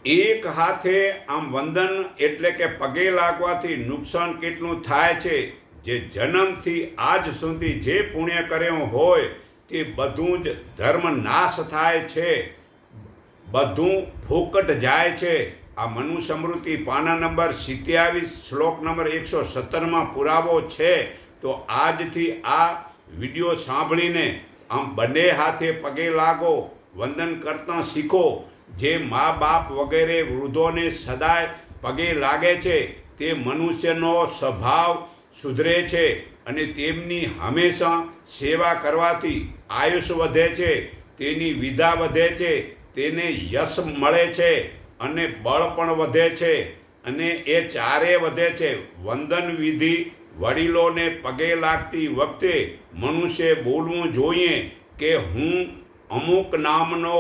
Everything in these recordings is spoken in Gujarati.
એક હાથે આમ વંદન એટલે કે પગે લાગવાથી નુકસાન કેટલું થાય છે, જે જન્મથી આજ સુધી જે પુણ્ય કર્યો હોય તે બધું જ ધર્મ નાશ થાય છે, બધું ફોકટ જાય છે. આ મનુ સ્મૃતિ પાના નંબર 27 શ્લોક નંબર 117 પુરાવો છે. તો આજથી આ વિડીયો સાંભળીને આમ બંને હાથે પગે લાગો, વંદન કરતા શીખો. જે મા બાપ વગેરે વૃદ્ધોને સદાય પગે લાગે છે તે મનુષ્યનો સ્વભાવ સુધરે છે અને તેમની હંમેશા સેવા કરવાથી આયુષ વધે છે, તેની વિદ્યા વધે છે, તેને યશ મળે છે અને બળ પણ વધે છે અને એ ચારે વધે છે. વંદન વિધિ વડીલોને પગે લાગતી વખતે મનુષ્ય બોલવું જોઈએ કે હું અમુક નામનો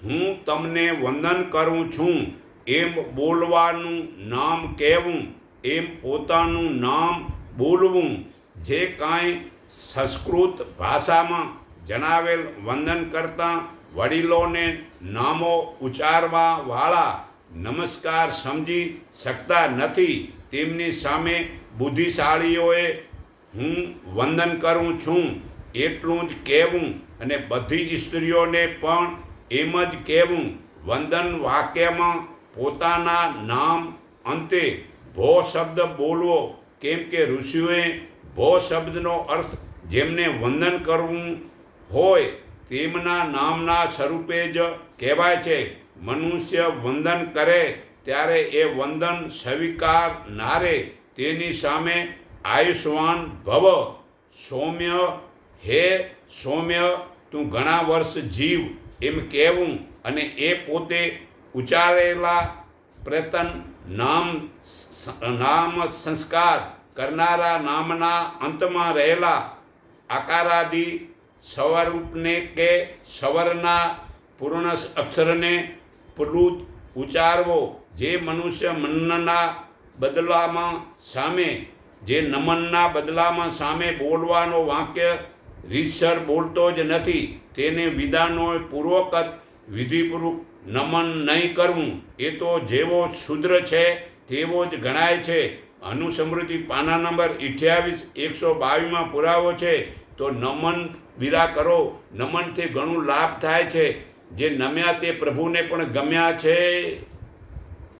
હું તમને વંદન કરું છું, એમ બોલવાનું નામ કહેવું, એમ પોતાનું નામ બોલવું. જે કાંઈ સંસ્કૃત ભાષામાં જણાવેલ વંદન કરતા વડીલોને નામો ઉચ્ચારવા વાળા નમસ્કાર સમજી શકતા નથી, તેમની સામે બુદ્ધિશાળીઓએ હું વંદન કરું છું એટલું જ કહેવું અને બધી સ્ત્રીઓને પણ એમ જ કહેવું. વંદન વાક્યમાં પોતાના નામ અંતે ભો શબ્દ બોલવો, કેમ કે ઋષિઓએ ભો શબ્દનો અર્થ જેમને વંદન કરવું હોય તેમના નામના સ્વરૂપે જ કહેવાય છે. મનુષ્ય વંદન કરે ત્યારે એ વંદન સ્વીકારનારે તેની સામે આયુષ્માન ભવ, સૌમ્ય, હે સૌમ્ય તું ઘણા વર્ષ જીવ એમ કહેવું અને એ પોતે ઉચ્ચારેલા પ્રતન નામ સંસ્કાર કરનારા નામના અંતમાં રહેલા આકારાદિ સ્વરૂપને કે સ્વરના પૂર્ણ અક્ષરને પ્લુત ઉચ્ચારવો. જે મનુષ્ય મનના બદલામાં સામે નમનના બદલામાં સામે બોલવાનો વાક્ય રીતસર બોલતો જ નથી, તેને વિધાનો પૂર્વક વિધિપૂર્વક નમન નહીં કરવું, એ તો જેવો શુદ્ર છે તેવો જ ગણાય છે. અનુસ્મૃતિ પાના નંબર 28 122 પુરાવો છે. તો નમન વિરા કરો, નમનથી ઘણું લાભ થાય છે. જે નમ્યા તે પ્રભુને પણ ગમ્યા છે.